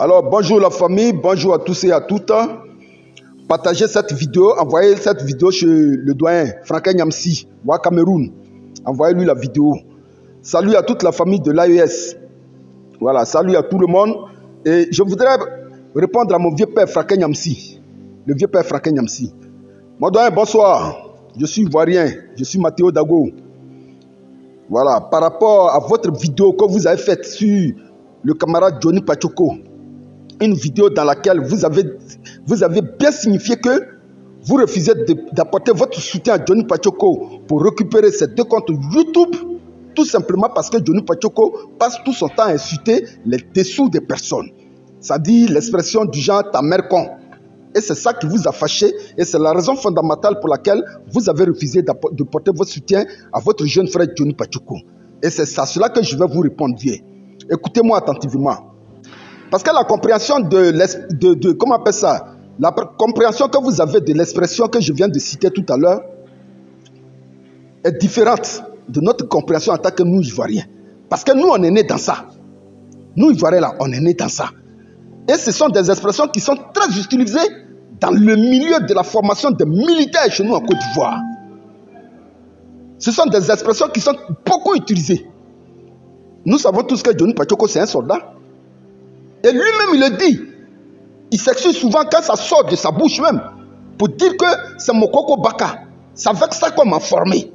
Alors, bonjour la famille, bonjour à tous et à toutes. Partagez cette vidéo, envoyez cette vidéo chez le doyen Franklin Nyamsi, au Cameroun. Envoyez-lui la vidéo. Salut à toute la famille de l'AES. Voilà, salut à tout le monde. Et je voudrais répondre à mon vieux père Franklin Nyamsi. Le vieux père Franklin Nyamsi. Mon doyen, bonsoir. Je suis ivoirien, je suis Mathéo Dago. Voilà, par rapport à votre vidéo que vous avez faite sur le camarade Johnny Pachoko, une vidéo dans laquelle vous avez bien signifié que vous refusez d'apporter votre soutien à Johnny Pachoko pour récupérer ces 2 comptes YouTube, tout simplement parce que Johnny Pachoko passe tout son temps à insulter les dessous des personnes. C'est-à-dire l'expression du genre « ta mère con ». Et c'est ça qui vous a fâché et c'est la raison fondamentale pour laquelle vous avez refusé de porter votre soutien à votre jeune frère Johnny Pachoko. Et c'est à cela que je vais vous répondre, vieux. Écoutez-moi attentivement. Parce que la compréhension comment on appelle ça? La compréhension que vous avez de l'expression que je viens de citer tout à l'heure est différente de notre compréhension en tant que nous, Ivoiriens. Parce que nous, on est nés dans ça. Nous, Ivoiriens, là, on est nés dans ça. Et ce sont des expressions qui sont très utilisées dans le milieu de la formation des militaires chez nous en Côte d'Ivoire. Ce sont des expressions qui sont beaucoup utilisées. Nous savons tous que Johnny Pachoko, c'est un soldat. Et lui-même, il le dit. Il s'excuse souvent quand ça sort de sa bouche même pour dire que c'est mon Koko Baka. C'est avec ça qu'on m'a formé.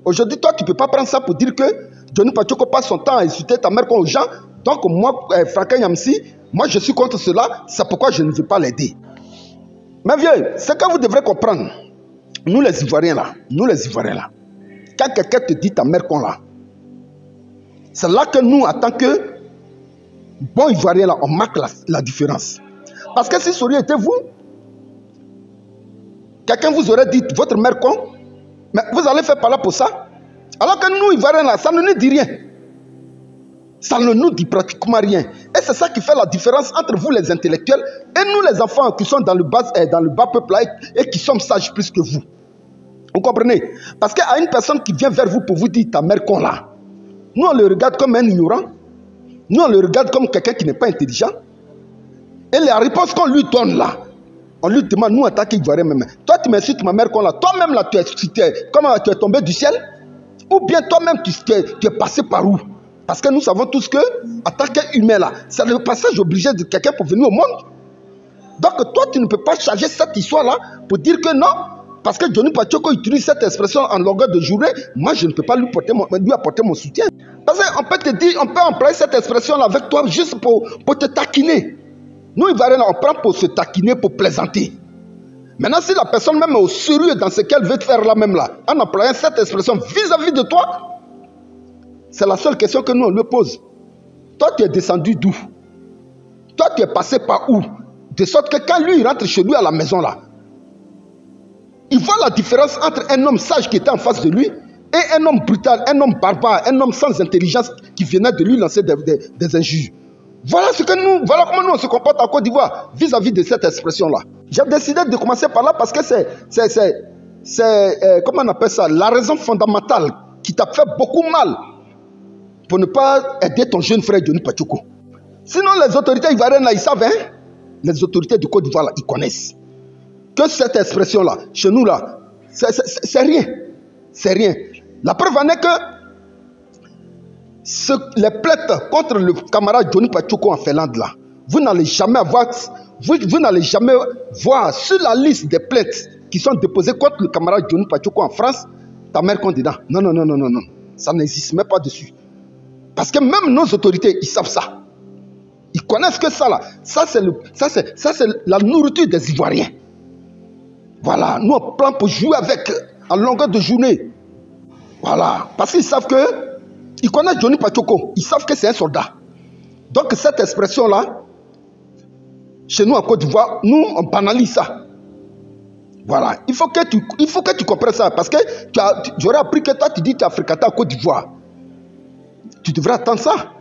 Aujourd'hui, toi, tu ne peux pas prendre ça pour dire que Johnny Pachoko passe son temps à insulter ta mère comme aux gens. Donc, moi, Franklin Nyamsi, moi, je suis contre cela. C'est pourquoi je ne veux pas l'aider. Mais vieux, ce que vous devrez comprendre, nous les Ivoiriens là, quand quelqu'un te dit ta mère con là, c'est là que nous, en tant que bons Ivoiriens là, on marque la différence. Parce que si ça aurait été vous, quelqu'un vous aurait dit votre mère con, mais vous allez faire par là pour ça. Alors que nous, Ivoiriens là, ça ne nous dit rien. Ça ne nous dit pratiquement rien. Et c'est ça qui fait la différence entre vous les intellectuels et nous les enfants qui sont dans le bas peuple là et qui sommes sages plus que vous. Vous comprenez? Parce qu'à une personne qui vient vers vous pour vous dire ta mère con là, nous on le regarde comme un ignorant. Nous on le regarde comme quelqu'un qui n'est pas intelligent. Et la réponse qu'on lui donne là, on lui demande, nous en tant qu'Ivoiriens même, toi tu m'insultes ma mère con là, toi-même là tu es tombé du ciel? Ou bien toi-même tu es passé par où? Parce que nous savons tous que, en tant qu'humain là, c'est le passage obligé de quelqu'un pour venir au monde. Donc toi, tu ne peux pas charger cette histoire-là pour dire que non, parce que Johnny Pachoko utilise cette expression en longueur de journée, moi je ne peux pas lui apporter mon soutien. Parce qu'on peut te dire, on peut employer cette expression-là avec toi juste pour te taquiner. Nous, Ivoiriens, on prend pour se taquiner, pour plaisanter. Maintenant, si la personne même est au sérieux dans ce qu'elle veut te faire là même là, en employant cette expression vis-à-vis de toi, c'est la seule question que nous on lui pose. Toi, tu es descendu d'où? Toi, tu es passé par où? De sorte que quand lui, il rentre chez lui à la maison là, il voit la différence entre un homme sage qui était en face de lui et un homme brutal, un homme barbare, un homme sans intelligence qui venait de lui lancer des injures. Voilà comment nous on se comporte en Côte d'Ivoire vis-à-vis de cette expression-là. J'ai décidé de commencer par là parce que c'est comment on appelle ça, la raison fondamentale qui t'a fait beaucoup mal pour ne pas aider ton jeune frère Johnny Pachoko. Sinon, les autorités ivoiriennes, là, ils savent, hein? Les autorités du Côte d'Ivoire, là, ils connaissent. Que cette expression-là, chez nous, là, c'est rien. C'est rien. La preuve en est que les plaintes contre le camarade Johnny Pachoko en Finlande, là, vous n'allez jamais voir sur la liste des plaintes qui sont déposées contre le camarade Johnny Pachoko en France, ta mère compte dedans. Non. Ça n'existe même pas dessus. Parce que même nos autorités, ils savent ça. Ils connaissent que ça là. Ça c'est la nourriture des Ivoiriens. Voilà, nous on prend pour jouer avec en longueur de journée. Voilà, parce qu'ils savent que, ils connaissent Johnny Pachoko, ils savent que c'est un soldat. Donc cette expression là, chez nous en Côte d'Ivoire, nous on banalise ça. Voilà, il faut que tu comprennes ça. Parce que j'aurais appris que toi tu dis que tu es fréquenté en Côte d'Ivoire. Tu devrais attendre ça.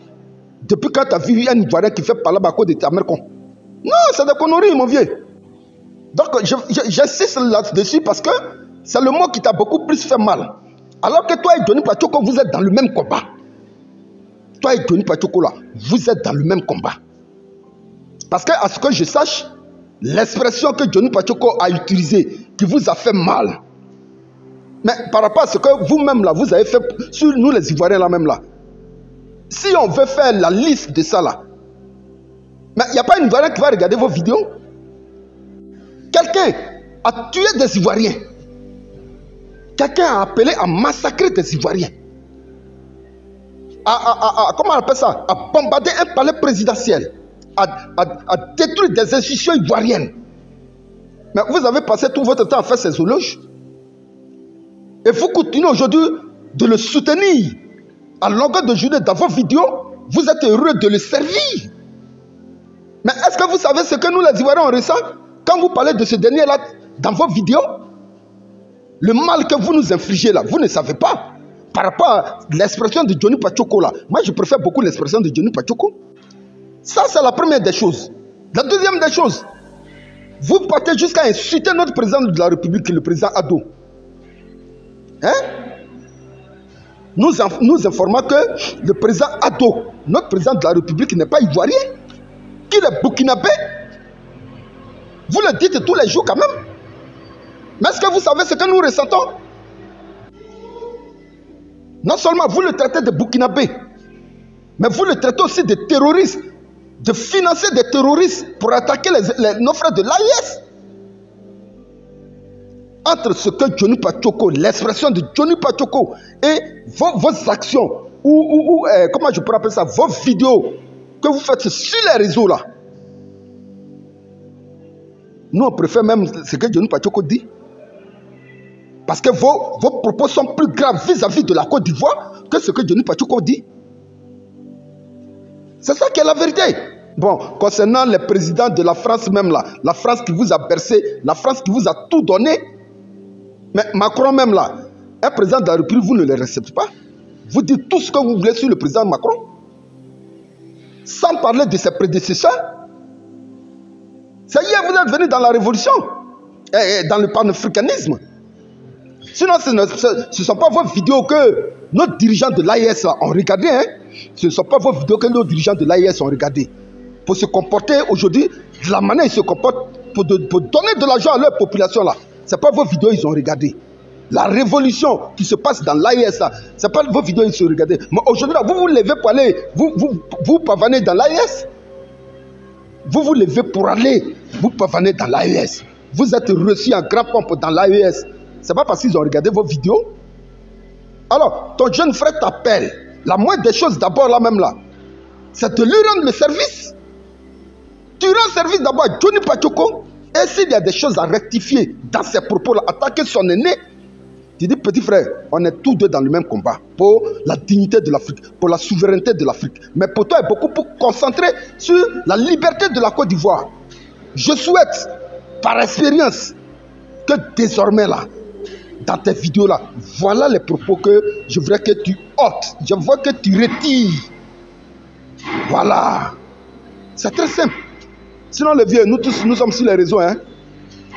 Depuis quand tu as vu un Ivoirien qui fait parler à cause de ta mère con? Non, c'est des conneries, mon vieux. Donc, j'insiste là-dessus parce que c'est le mot qui t'a beaucoup plus fait mal. Alors que toi et Johnny Pachoko, vous êtes dans le même combat. Toi et Johnny Pachoko, là, vous êtes dans le même combat. Parce que, à ce que je sache, l'expression que Johnny Pachoko a utilisée, qui vous a fait mal, mais par rapport à ce que vous-même là, vous avez fait sur nous les Ivoiriens là même là, si on veut faire la liste de ça là, mais il n'y a pas un Ivoirien qui va regarder vos vidéos. Quelqu'un a tué des Ivoiriens. Quelqu'un a appelé à massacrer des Ivoiriens. Comment on appelle ça? À bombarder un palais présidentiel. À détruire des institutions ivoiriennes. Mais vous avez passé tout votre temps à faire ces éloges. Et vous continuez aujourd'hui de le soutenir à longueur de journée dans vos vidéos. Vous êtes heureux de le servir. Mais est-ce que vous savez ce que nous les Ivoiriens on ressent quand vous parlez de ce dernier-là dans vos vidéos? Le mal que vous nous infligez là, vous ne savez pas. Par rapport à l'expression de Johnny Pachoko là, moi je préfère beaucoup l'expression de Johnny Pachoko. Ça c'est la première des choses. La deuxième des choses, vous partez jusqu'à insulter notre président de la République, le président Ado. Hein? Nous informons que le président Ado, notre président de la République, n'est pas ivoirien, qu'il est burkinabé. Vous le dites tous les jours quand même. Mais est-ce que vous savez ce que nous ressentons? Non seulement vous le traitez de burkinabé, mais vous le traitez aussi de terroristes, de financer des terroristes pour attaquer nos frères de l'AIS. Entre ce que Johnny Pachoko, l'expression de Johnny Pachoko et vos actions, comment je pourrais appeler ça, vos vidéos que vous faites sur les réseaux là, nous on préfère même ce que Johnny Pachoko dit. Parce que vos propos sont plus graves vis-à-vis de la Côte d'Ivoire que ce que Johnny Pachoko dit. C'est ça qui est la vérité. Bon, concernant les présidents de la France même là, la France qui vous a bercé, la France qui vous a tout donné, mais Macron même là, un président de la République, vous ne le respectez pas. Vous dites tout ce que vous voulez sur le président Macron. Sans parler de ses prédécesseurs. C'est hier vous êtes venu dans la révolution, dans le panafricanisme. Sinon, ce ne sont pas vos vidéos que nos dirigeants de l'AIS ont regardé. Hein? Ce ne sont pas vos vidéos que nos dirigeants de l'AIS ont regardé. Pour se comporter aujourd'hui, de la manière ils se comportent, pour donner de l'argent à leur population là. Ce n'est pas vos vidéos qu'ils ont regardé. La révolution qui se passe dans l'AIS là, ce n'est pas vos vidéos qu'ils ont regardé. Mais aujourd'hui, vous vous levez pour aller, vous pavanez dans l'AIS. Vous vous levez pour aller, vous pavanez dans l'AIS. Vous êtes reçus en grand pompe dans l'AIS. Ce n'est pas parce qu'ils ont regardé vos vidéos. Alors, ton jeune frère t'appelle. La moindre des choses d'abord là même là, c'est de lui rendre le service. Tu rends service d'abord à Johnny Pachoko. Et s'il y a des choses à rectifier dans ses propos là, attaquer son aîné, tu dis petit frère, on est tous deux dans le même combat. Pour la dignité de l'Afrique, pour la souveraineté de l'Afrique. Mais pour toi, il est beaucoup plus concentré sur la liberté de la Côte d'Ivoire. Je souhaite, par expérience, que désormais là, dans tes vidéos là, voilà les propos que je voudrais que tu ôtes. Je veux que tu retires. Voilà. C'est très simple. Sinon les vieux, nous tous, nous sommes sur les réseaux. Hein?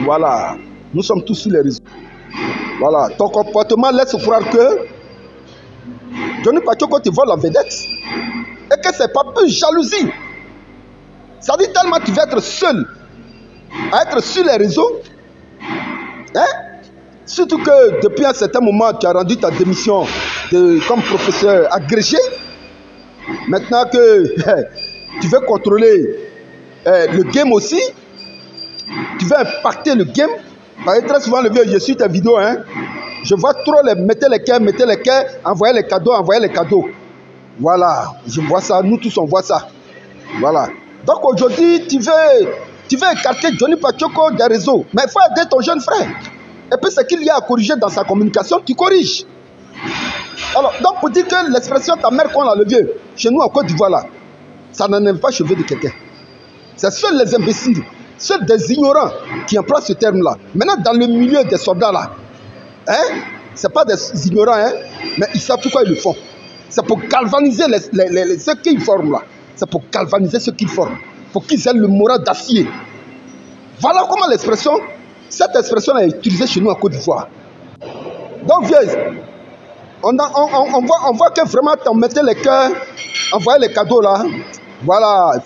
Voilà. Nous sommes tous sur les réseaux. Voilà. Ton comportement laisse croire que Johnny Pachoko te vole la vedette. Et que c'est pas plus jalousie. Ça dit tellement tu vas être seul à être sur les réseaux. Hein? Surtout que depuis un certain moment, tu as rendu ta démission comme professeur agrégé. Maintenant que tu veux contrôler le game aussi, tu veux impacter le game. Parce que très souvent, le vieux, je suis tes vidéos. Hein, je vois trop mettez les cœurs, envoyez les cadeaux. Voilà, je vois ça, nous tous on voit ça. Voilà. Donc aujourd'hui, tu veux écarter Johnny Pachoko des réseaux. Mais il faut aider ton jeune frère. Et puis ce qu'il y a à corriger dans sa communication, tu corriges. Alors, donc pour dire que l'expression ta mère qu'on a le vieux, chez nous en Côte d'Ivoire là, ça n'enlève pas cheveux de quelqu'un. C'est seuls les imbéciles, seuls des ignorants qui emploient ce terme-là. Maintenant, dans le milieu des soldats là, hein, ce n'est pas des ignorants, hein, mais ils savent pourquoi ils le font. C'est pour galvaniser ceux qu'ils forment là. C'est pour galvaniser ceux qu'ils forment. Pour qu'ils aient le moral d'acier. Voilà comment cette expression est utilisée chez nous en Côte d'Ivoire. Donc, vieux, on voit que vraiment, tu mettais les cœurs, envoyais les cadeaux là. Voilà.